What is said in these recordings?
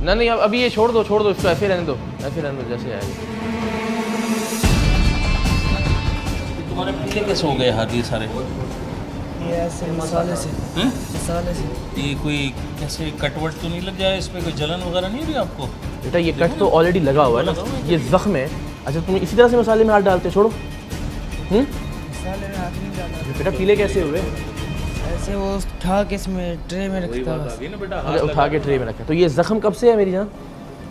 ना नहीं अभी ये छोड़ दो इसको ऐसे रहने दो जैसे आएगा। तुम्हारे पीले कैसे हो गए हाथ ये सारे? ये ऐसे मसाले से ये कोई कैसे कटवट तो नहीं लग जाए, इस पर कोई जलन वगैरह नहीं है भी आपको? बेटा ये कट तो ऑलरेडी लगा हुआ है ना, ये जख्म है। अच्छा तुम इसी तरह से मसाले में हाथ डालते, छोड़ो। मसाले में हाथ नहीं डालना बेटा पीले कैसे हुए? ऐसे वो उठा के इसमें ट्रे में रखता है बस। अरे उठा के ट्रे में रखा। तो ये जख्म कब से है मेरी जान?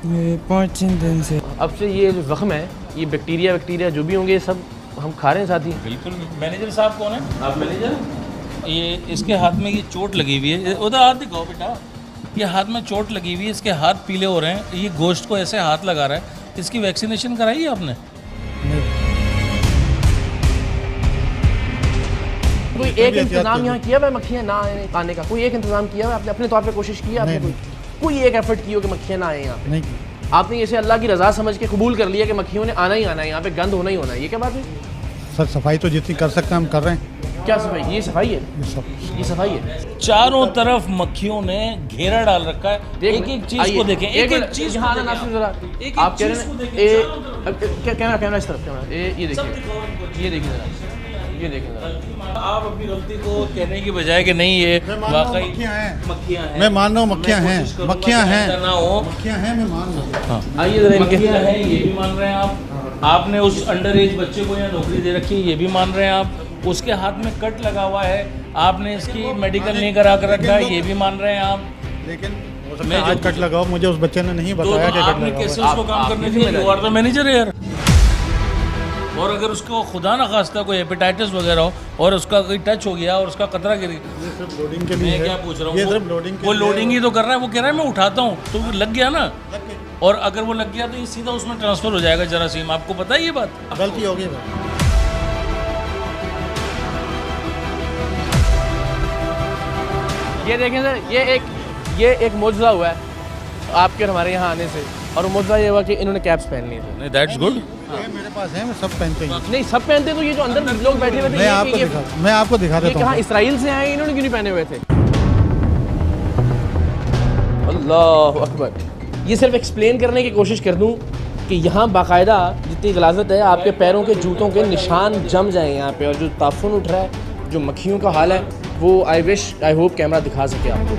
ये 5-6 दिन से। अब से ये जो जख्म है, ये बैक्टीरिया जो भी होंगे सब हम खा रहे हैं साथ ही। बिल्कुल। मैनेजर साहब कौन है? आप मैनेजर? ये इसके हाथ में ये चोट लगी हुई है, उधर हाथ दिखाओ बेटा। ये हाथ में चोट लगी हुई है, इसके हाथ पीले हो रहे हैं, ये गोश्त को ऐसे हाथ लगा रहा है। इसकी वैक्सीनेशन कराई है आपने? कोई एक इंतजाम यहाँ किया हुआ है मक्खियाँ ना आने का? कोई एक इंतजाम किया हुआ है आपने अपने तौर पे कोशिश की है आपने? कोई एक एफर्ट की हो कि मक्खियाँ ना आए यहाँ पे? नहीं। आपने इसे अल्लाह की रजा समझ के कबूल कर लिया कि मक्खियों ने आना ही आना है, यहाँ पे गंद होना ही होना है, ये क्या बात है? सर सफाई तो जितनी कर सकते हैं हम कर रहे हैं। क्या सफाई? ये सफाई है? ये सब ये सफाई है? चारों तरफ मक्खियों ने घेरा डाल रखा है। एक चीज को देखें, एक चीज यहाँ आना नासिर जरा। आप कह रहे हैं कैमरा इस तरफ, कैमरा ये देखिए जरा, ये देखिए जरा। आप अपनी गलती को कहने की बजाय कि नहीं ये वाकई मक्खियाँ हैं, मैं मान रहा हूँ मक्खियाँ हैं, मक्खियाँ हैं, मैं मान रहा हूँ। आइए जरा, मक्खियाँ हैं ये भी मान रहे हैं आप। आपने उस अंडर एज बच्चे को यहाँ नौकरी दे रखी है, ये भी मान रहे हैं आप। उसके हाथ में कट लगा हुआ है, आपने इसकी मेडिकल नहीं करा कर रखा है, ये भी मान रहे हैं आप। लेकिन मैं आज कट लगाओ, मुझे उस बच्चे ने नहीं बताया कि कट आपने लगाओ। कैसे उसको काम करने दिया? यू आर द मैनेजर यार। और अगर उसको खुदा ना खास्ता कोई हेपेटाइटिस वगैरह हो और उसका कोई टच हो गया और उसका कतरा गिर गया, सिर्फ लोडिंग के लिए मैं क्या पूछ रहा हूँ, ये सिर्फ लोडिंग के वो लिए लोडिंग ही तो कर रहा है। वो कह रहा है मैं उठाता हूँ, तो वो लग गया ना। और अगर वो लग गया तो ये सीधा उसमें ट्रांसफर हो जाएगा जरासीम। आपको पता है ये बात? गलती हो गई भाई। ये देखें सर, ये एक मौजज़ा हुआ है आपके और हमारे यहाँ आने से, और वो मौजज़ा ये हुआ कि इन्होंने कैप्स पहन ली थी। That's good. ये मेरे पास है, मैं सब पहनते हैं। नहीं सब पहनते तो ये जो अंदर लोग बैठे हुए थे, मैं आपको दिखा ये देता कहाँ हूँ। इसराइल से आए, इन्होंने क्यों नहीं पहने हुए थे? अल्लाह अकबर। ये सिर्फ एक्सप्लेन करने की कोशिश कर दूं कि यहाँ बाकायदा जितनी गलाजत है, आपके पैरों के जूतों के निशान जम जाए यहाँ पे, और जो ताफुन उठ रहा है, जो मक्खियों का हाल है, वो आई होप कैमरा दिखा सके आपको।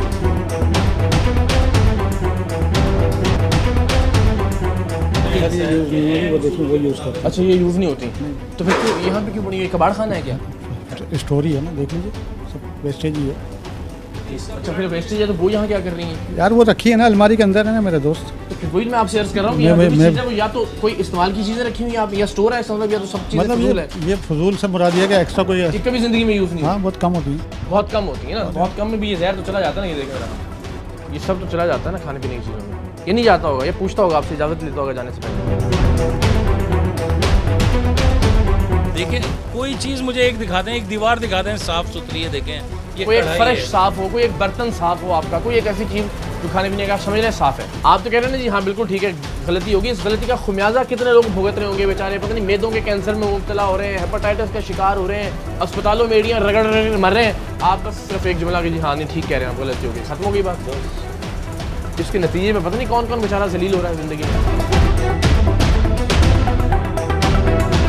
अच्छा ये यूज़ नहीं होती, तो फिर क्यों यहाँ पे क्यों बनी हुई? कबाड़ खाना है क्या? स्टोरी है ना, देख लीजिए, सब वेस्टेज ही है। अच्छा फिर वेस्टेज है तो वो यहाँ क्या कर रही है? यार वो रखी है ना अलमारी के अंदर है ना मेरे दोस्त। तो फिर वही मैं आपसे अर्ज कर रहा हूँ, यहाँ जो भी चीज़ें वो या तो कोई इस्तेमाल की चीज़ें रखी हुई हैं आप, या स्टोर है, मतलब या तो सब चीज़ें फजूल है। ये फजूल से मुराद है कि एक्स्ट्रा कोई ये कभी ज़िंदगी में यूज़ नहीं। हाँ बहुत कम होती है। बहुत कम होती है ना, बहुत कम में भी ये जहर तो चला जाता है ना। ये देख रहा, ये सब तो चला जाता है ना खाने पीने की चीज़ों में। ये नहीं जाता होगा, ये पूछता होगा आपसे, इजाज़त लेता होगा जाने से पहले। देखें कोई चीज़ मुझे एक दिखाते हैं, एक दीवार दिखाते हैं साफ सुथरी है, देखें ये कोई एक कढ़ाई फर्श है। साफ हो, कोई एक बर्तन साफ हो आपका, कोई एक ऐसी चीज़ जो खाने पीने का आप समझ रहे हैं साफ है। आप तो कह रहे हैं ना जी हाँ बिल्कुल ठीक है, गलती होगी। इस गलती का खुमियाजा कितने लोग भुगत रहे होंगे बेचारे, पता नहीं मेदों के कैंसर में मुब्तला हो रहे हैं, हेपेटाइटिस का शिकार हो रहे हैं, अस्पतालों में एड़ियाँ रगड़ रगड़ मर रहे हैं। आप बस सिर्फ एक जुमला कि जी हाँ नहीं ठीक कह रहे हैं आप, गलती होगी, खत्म हो गई बात। इसके नतीजे में पता नहीं कौन कौन बेचारा जलील हो रहा है ज़िंदगी में।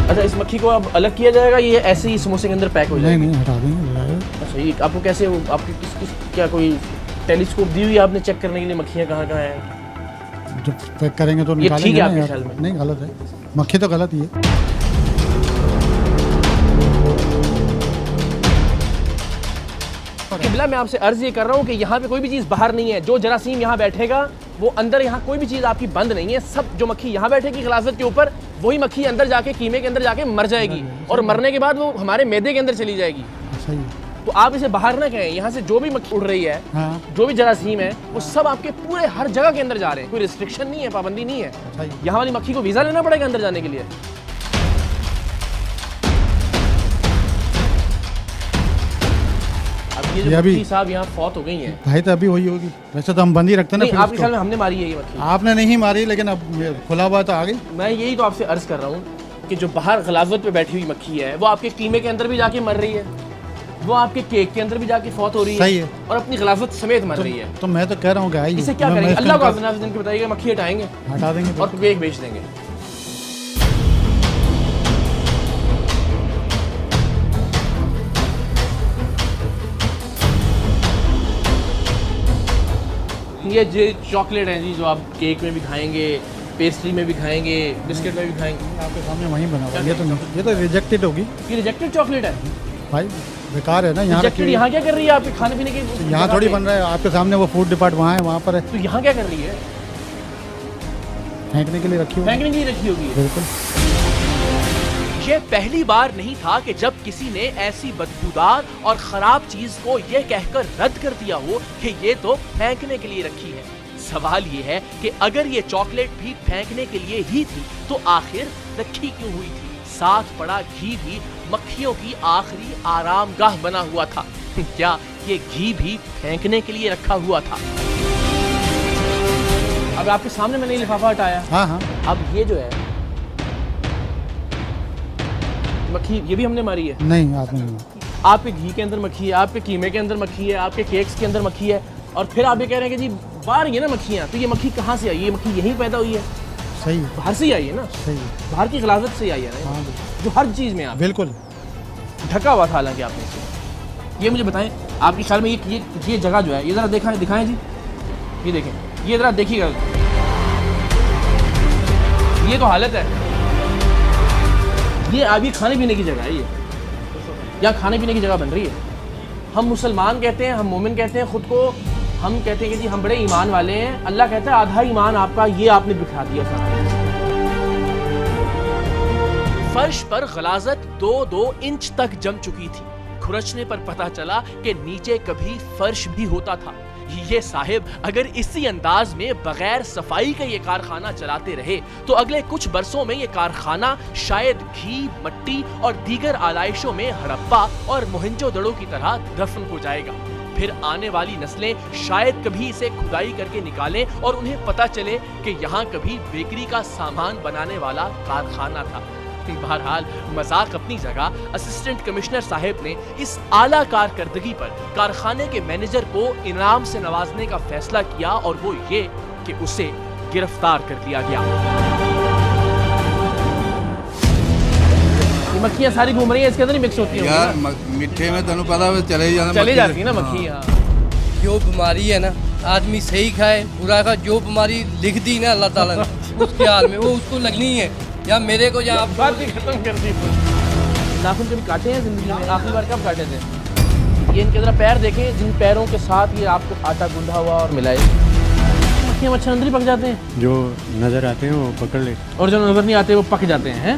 अच्छा इस मक्खी को अब अलग किया जाएगा, ये ऐसे ही समोसे के अंदर पैक हो जाएगा? नहीं हटा देंगे। अच्छा ये आपको कैसे, आपकी किस क्या कोई टेलीस्कोप दी हुई है आपने चेक करने के लिए मक्खियाँ कहाँ कहाँ हैं? जब पैक करेंगे तो ये निकालेंगे ठीक है ना आपके यार। ख्याल में? नहीं गलत है, मक्खी तो गलत ही है। किबला मैं आपसे अर्ज ये कर रहा हूँ कि यहाँ पे कोई भी चीज़ बाहर नहीं है। जो जरासीम यहाँ बैठेगा वो अंदर, यहाँ कोई भी चीज़ आपकी बंद नहीं है। सब जो मक्खी यहाँ बैठेगी गिलासत के ऊपर, वही मक्खी अंदर जाके कीमे के अंदर जाके मर जाएगी, और मरने के बाद वो हमारे मैदे के अंदर चली जाएगी। सही। तो आप इसे बाहर ना कहें। यहाँ से जो भी मक्खी उड़ रही है, हाँ। जो भी जरासीम है, वो सब आपके पूरे हर जगह के अंदर जा रहे हैं। कोई रिस्ट्रिक्शन नहीं है, पाबंदी नहीं है। यहाँ वाली मक्खी को वीज़ा लेना पड़ेगा अंदर जाने के लिए। ये जो मक्खी साहब यहाँ फौत हो गई हैं भाई, तो अभी वही होगी। वैसे तो हम बंद ही रखते हैं ना। नहीं, आपके ख्याल में हमने मारी है ये मक्खी? आपने नहीं मारी, लेकिन अब खुला हुआ तो आ गई। मैं यही तो आपसे अर्ज कर रहा हूँ कि जो बाहर गलाजत पे बैठी हुई मक्खी है, वो आपके कीमे के अंदर भी जाके मर रही है। वो आपके केक के अंदर भी जाके फौत हो रही है, सही है। और अपनी गलाफत समेत मर रही है। तो मैं तो कह रहा हूँ कि आइए, इसे क्या मैं करेंगे? इसका अल्लाह को इनकार- आज़मा दिन के बताइएगा, मक्खी हटाएंगे हटा देंगे और केक बेच देंगे। ये जो चॉकलेट हैं जी, जो आप केक में भी खाएंगे, पेस्ट्री में भी खाएंगे, बिस्किट में भी खाएंगे, आपके सामने वहीं बना हुआ है। ये तो रिजेक्टेड होगी ये रिजेक्टेड चॉकलेट है। भाई, बेकार है ना यहाँ रखी रिजेक्टेड हुई। यहाँ क्या कर रही है आपके खाने पीने के? यहाँ थोड़ी बन रहा है आपके सामने, वो फूड डिपार्ट वहाँ है, वहाँ पर है, तो यहाँ क्या कर रही है? फेंकने के लिए रखी हुई। फेंकने के लिए रखी होगी। बिल्कुल। ये पहली बार नहीं था कि जब किसी ने ऐसी बदबूदार और खराब चीज को यह कहकर रद्द कर दिया हो कि ये तो फेंकने के लिए रखी है। सवाल ये है कि अगर ये चॉकलेट भी फेंकने के लिए ही थी तो आखिर रखी क्यों हुई थी? साथ पड़ा घी भी मक्खियों की आखिरी आरामगाह बना हुआ था। क्या ये घी भी फेंकने के लिए रखा हुआ था? अब आपके सामने मैंने ये लिफाफा हटाया। हाँ हाँ, अब ये जो है मक्खी, ये भी हमने मारी है। नहीं आपने नहीं। आपके घी के अंदर मक्खी है, आपके कीमे के अंदर मक्खी है, आपके केक्स के अंदर मक्खी है, और फिर आप ये कह रहे हैं कि जी बाहर ये ना मक्खियाँ, तो ये मक्खी कहाँ से आई? ये मक्खी यहीं पैदा हुई है, सही है, बाहर से ही आई है ना, सही है। बाहर की गलाजत से ही आई है ना, हाँ जो हर चीज़ में आप बिल्कुल। ढका हुआ था हालांकि आपने इसे। ये मुझे बताएं, आपके ख्याल में ये जगह जो है, ये ज़रा दिखाएं जी, ये देखें, ये ज़रा देखिएगा, ये तो हालत है। ये अभी खाने पीने की जगह है, ये यहाँ खाने पीने की जगह बन रही है। हम मुसलमान कहते हैं, हम मोमिन कहते हैं खुद को, हम कहते हैं कि जी हम बड़े ईमान वाले हैं। अल्लाह कहता है आधा ईमान आपका ये आपने बिखरा दिया था। फर्श पर गलाजत 2-2 इंच तक जम चुकी थी। खुरचने पर पता चला कि नीचे कभी फर्श भी होता था। ये साहिब अगर इसी अंदाज में बगैर सफाई का ये कारखाना चलाते रहे तो अगले कुछ बरसों में ये कारखाना शायद घी, मट्टी और दीगर आलाइशों में हड़प्पा और मोहनजोदड़ो की तरह दफन हो जाएगा। फिर आने वाली नस्लें शायद कभी इसे खुदाई करके निकालें और उन्हें पता चले कि यहाँ कभी बेकरी का सामान बनाने वाला कारखाना था। बहरहाल मजाक अपनी जगह, असिस्टेंट कमिश्नर साहब ने इस आला कारकर्दगी पर कारखाने के मैनेजर को इनाम से नवाजने का फैसला किया और वो ये कि उसे गिरफ्तार कर लिया गया। ये मक्खियाँ सारी घूम रही हैं, इसके अंदर ही मिक्स होती हैं यार मिठे में तेन पता है चले चली जाती है ना मक्खी। हाँ, जो बीमारी है ना, आदमी सही खाए बुरा खा, जो बीमारी लिख दी ना अल्लाह ताला ने उसके हाल में वो उसको लगनी है। या मेरे को या आप बात ही खत्म कर दी। नाखून कभी काटे हैं जिंदगी में? आखिरी बार कब काटे थे? ये इनके जरा पैर देखें, जिन पैरों के साथ ये आपको आटा गूंधा हुआ और मिलाए। मक्खियाँ मच्छर अंदर ही पक जाते हैं, जो नज़र आते हैं वो पकड़ ले, और जो नजर नहीं आते वो पक जाते हैं।